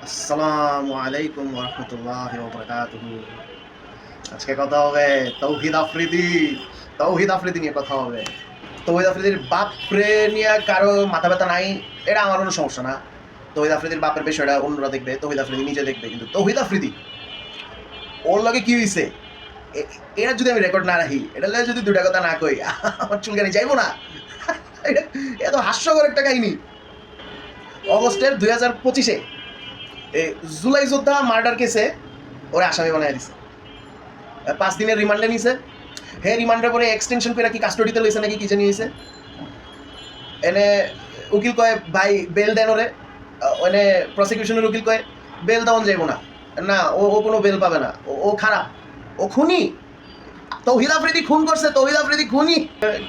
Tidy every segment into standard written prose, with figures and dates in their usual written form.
আসসালামু আলাইকুম ওয়া রাহমাতুল্লাহি ওয়া বারাকাতুহু। আজকে কথা হবে তৌহিদ আফ্রিদি। তৌহিদ আফ্রিদি নিয়ে কথা হবে। তৌহিদ আফ্রিদির বাপরে নিয়ে কারো মাথা ব্যথা নাই, এটা আমার কোনো সমস্যা না। তৌহিদ আফ্রিদির বাপের বিষয়টা অন্যরা দেখবে, তৌহিদ আফ্রিদি নিজে দেখবে। কিন্তু তৌহিদ আফ্রিদি ওর লগে কি হইছে এটা যদি আমি রেকর্ড না রাখি, এটা লগে যদি দুটা কথা না কই, আমার চুলকানি যাইবো না। এত হাস্যকর একটা কাহিনী। অগস্টের 2025-এ জুলাই যোদ্ধা মার্ডার কেসে ওরা আসামি বানায় দিছে। 5 দিনের রিমান্ডে নিছে। হে রিমান্ডের পরে এক্সটেনশন করে কি কাস্টডিতে লইছে নাকি কি জানি হইছে। এনে উকিল কয় ভাই বেল দেন ওরে। এনে প্রসিকিউশনের উকিল কয় বেল দেওয়ান যাইব না, না ও কোনো বেল পাবে না, ও খারাপ, ও খুনি। তৌহিদ আফ্রিদি খুন করছে, তৌহিদ আফ্রিদি খুনি।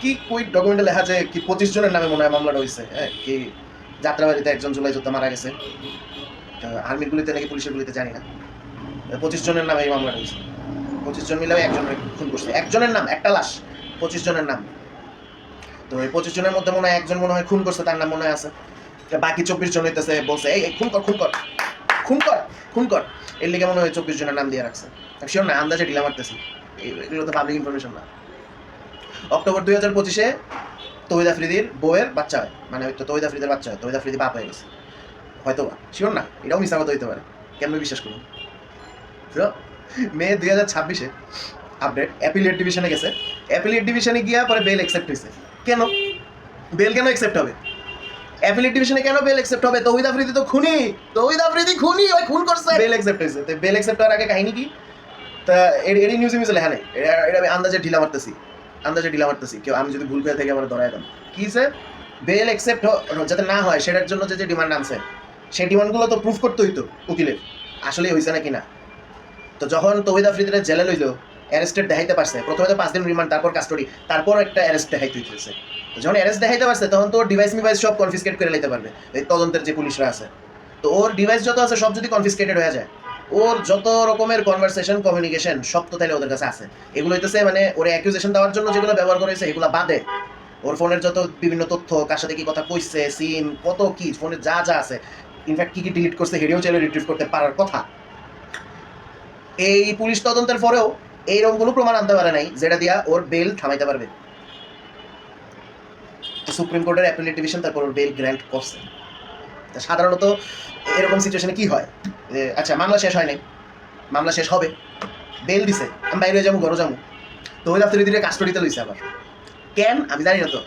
কি কই ডকুমেন্টে লেখা আছে কি 25 জনের নামে মনে হয় মামলাটা হয়েছে। হ্যাঁ, কি যাত্রাবাড়িতে একজন জুলাই যোদ্ধা মারা গেছে, আর্মির গুলিতে নাকি পুলিশের গুলিতে জানি না। 25 জনের নামে এই মামলাটা হয়েছে। 25 জন মিলে একজনের খুন করছে, একজনের নাম, একটা লাশ, 25 জনের নাম। তো এই 25 জনের মধ্যে মনে হয় একজন মনে হয় খুন করছে, তার নাম মনে হয় আছে। বাকি 24 জন হইতেছে বলছে এই খুন কর খুন কর খুন কর খুন কর। এর লিগে মনে হয় 24 জনের নাম দিয়ে রাখছে। শিওর না, আন্দাজে ঢিলা মারতেছি, এগুলো তো পাবলিক ইনফরমেশন না। অক্টোবর 2025-এ তৌহিদ আফ্রিদির বউয়ের বাচ্চা হয়, মানে হয়তো তৌহিদ আফ্রিদির বাচ্চা হয়, তৌহিদ আফ্রিদি বাপ হয়ে গেছে হয়তো বা, শিওর না, এটাও মিশা কথা হইতে পারে, কেমন বিশ্বাস করুন। তো মে 2026-এ আপডেট অ্যাপিলিয়েট ডিভিশনে গেছে। অ্যাপিলিয়েট ডিভিশনে গিয়া পরে বেল অ্যাকসেপ্ট হয়েছে। কেন বেল কেন অ্যাকসেপ্ট হবে? অ্যাপিলিয়েট ডিভিশনে কেন বেল অ্যাকসেপ্ট হবে? তৌহিদ আফ্রিদি তো খুনি, তৌহিদ আফ্রিদি খুনি, ওই খুন করছে, বেল অ্যাকসেপ্ট হয়েছে। তো বেল অ্যাকসেপ্ট হওয়ার আগে কাহিনী কি? তা এডি নিউজে মিউজে লেখা নেই, এটা আমি আন্দাজে ঢিলা মারতেছি, আন্দাজে ঢিলা মারতেছি। কেউ আমি যদি ভুল করে থেকে আমার ধরায় দেন কি সে বেল অ্যাকসেপ্ট যাতে না হয় সেটার জন্য যে ডিমান্ড আনছে, সেই ডিমান্ডগুলো তো প্রুফ করতে হইতো উকিলের, আসলে হয়েছে নাকি না। তো যখন তৌহিদ আফ্রিদির জেলে লইলো, অ্যারেস্টেড দেখাইতে পারছে, প্রথমে তো 5 দিন রিমান্ড, তারপর কাস্টডি, তারপর একটা অ্যারেস্ট দেখাইতে হইতেছে। যখন অ্যারেস্ট দেখাইতে পারছে তখন তো ডিভাইস মিভাইস সব কনফিসকেট করে নিতে পারবে এই তদন্তের যে পুলিশরা আছে। তো ওর ডিভাইস যত আছে সব যদি কনফিসকেটেড হয়ে যায়, ওর যত রকমের কনভারসেশন কমিউনিকেশন সব তো তাহলে ওদের কাছে আছে। এগুলো হইতেছে মানে ওর অ্যাকিউজেশন দেওয়ার জন্য যেগুলো ব্যবহার করেছে এগুলো বাদে ওর ফোনের যত বিভিন্ন তথ্য, কার সাথে কি কথা কইছে, সিম কত কি, ফোনে যা যা আছে, ইনফ্যাক্ট কি কি ডিলিট করছে হেডিও চাইলে রিট্রিভ করতে পারার কথা। এই পুলিশ তদন্তের পরেও এইরকম কোনো প্রমাণ আনতে পারে নাই যেটা দিয়া ওর বেল থামাইতে পারবে। সুপ্রিম কোর্টের অ্যাপিলেট ডিভিশন তারপর ওর বেল গ্র্যান্ট করছে। সাধারণত এরকম সিচুয়েশনে কি হয়, আচ্ছা মামলা শেষ হয় নাই, মামলা শেষ হবে, বেল দিছে, আমি বাইরে যাবো ঘরে যাবো, তো ওই দপ্তরে দিলে কাস্টডিতে লইছে আবার। কেন আমি জানি না, তো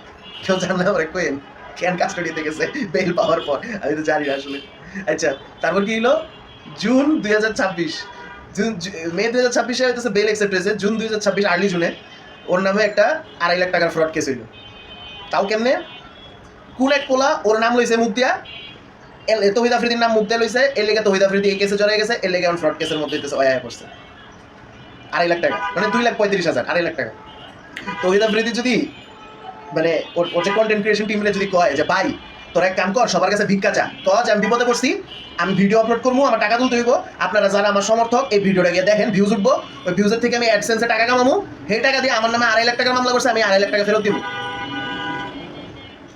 কেউ জানলে আমার কেন কেন কাস্টডিতে গেছে বেল পাওয়ার পর, আমি তো জানি না আসলে। আচ্ছা তারপর কি হলো, জুন 2026, মে 2026-এ হইতেছে বেল অ্যাকসেপ্ট হয়েছে, জুন 2026 আর্লি জুনে ওর নামে একটা 2.5 লাখ টাকার ফ্রড কেস হইল। তাও কেমনে? কোন এক পোলা ওর নাম লইছে মুখ দিয়া, তৌহিদ আফ্রিদির নাম মুখ দিয়ে লইছে, এর লেগে তৌহিদ আফ্রিদি এই কেসে জড়াই গেছে, এর লেগে এখন ফ্রড কেসের মধ্যে হইতেছে অয়া পড়ছে। 2.5 লাখ টাকা মানে 2,35,000, 2.5 লাখ টাকা। তৌহিদ আফ্রিদি যদি মানে ওর যে কন্টেন্ট ক্রিয়েশন টিমরে যদি কয় যে ভাই তোরা এক কাম কর, সবার কাছে ভিক্ষা চা, কজ আমি বিপদে পড়ছি, আমি ভিডিও আপলোড করবো, আমার টাকা তুলতে হইব, আপনারা যারা আমার সমর্থক এই ভিডিওটা গিয়ে দেখেন, ভিউজ উঠবো, ওই ভিউজের থেকে আমি অ্যাডসেন্সে টাকা কামাবো, সেই টাকা দিয়ে আমার নামে 2.5 লাখ টাকার মামলা করছে, আমি 2.5 লাখ টাকা ফেরত দিব।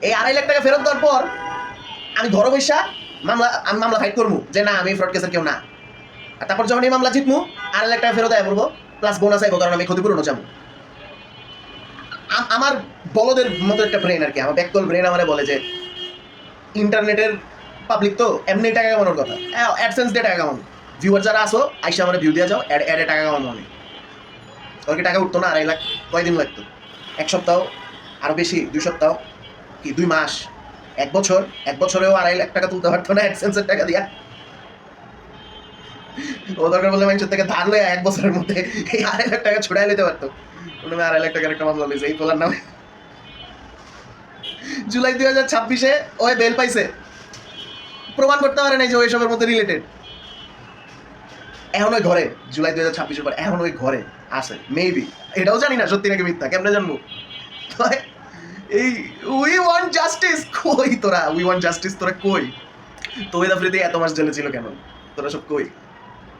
এই 2.5 লাখ টাকা ফেরত দেওয়ার পর আমি ঘরে বৈশা আমি মামলা ফাইট করবো যে না আমি ফ্রড কেসের কেউ না। আর তারপর যখন এই মামলা জিতমু 2.5 লাখ টাকা ফেরত আয় করবো, প্লাস বোনাস আইবো, কারণ আমি ক্ষতিপূরণও চাবো। আমার বলদের মতো একটা ব্রেন আর কি, আমার ব্যাককল ব্রেন আমারে বলে যে ইন্টারনেটের পাবলিক তো এমনি টাকা কামানোর কথা, অ্যাডসেন্স দিয়ে টাকা কামানো, ভিউয়ার যারা আসো আইসা আমার ভিউ দিয়ে যাও, অ্যাডে টাকা কামানো অনেক। ওর কি টাকা উঠতো না 2.5 লাখ? কয়দিন লাগতো? 1 সপ্তাহ, আরও বেশি 2 সপ্তাহ, কি 2 মাস, 1 বছর? 1 বছরেও 2.5 লাখ টাকা তুলতে পারতো না অ্যাডসেন্সের টাকা দিয়া? ও দরকার বলে মানুষের থেকে ধার লয়ে 1 বছরের মধ্যে এই 2.5 লাখ টাকা ছুড়াই নিতে পারতো। ওর নামে 2.5 লাখ টাকার একটা মামলা লইছে এই পোলার নামে। জুলাই 2026-এ ওই বেল পাইছে, প্রমাণ করতে পারে নাই যে ওই সবের মধ্যে রিলেটেড। এখন ওই ঘরে, জুলাই 2026-এর পর এখন ওই ঘরে আছে মেবি, এটাও জানি না সত্যি নাকি মিথ্যা, কেমনে জানবো? এই উই ওয়ান্ট জাস্টিস কই তোরা, উই ওয়ান্ট জাস্টিস তোরা কই? তৌহিদ আফ্রিদি এত মাস জেলে ছিল কেন? তোরা সব কই?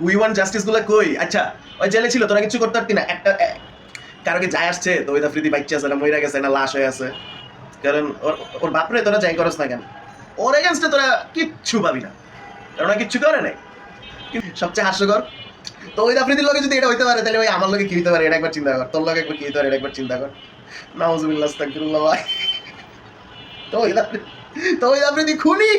উই ওয়ান্ট জাস্টিস গুলা কই? আচ্ছা ওই জেলে ছিল, তোরা কিছু করতে পারতি না? একটা কারো কি যায় আসছে তৌহিদ আফ্রিদি বাচ্চা আছে না মইরা গেছে না লাশ হয়ে আছে? কারণ ওর বাপরে তোরা যাই করস না কেন, ওর এগেনস্টে তোরা কিচ্ছু পাবি না, কারণ কিচ্ছু করে নাই। কিন্তু সবচেয়ে হাস্যকর, তৌহিদ আফ্রিদির লগে যদি এটা হইতে পারে তাহলে ভাই আমার লগে কি হইতে পারে এটা একবার চিন্তা কর, তোর লগে একবার কি হইতে পারে এটা একবার চিন্তা কর। নাউজুবিল্লাহ আস্তাগফিরুল্লাহ ভাই। তৌহিদ আফ্রিদি খুনি।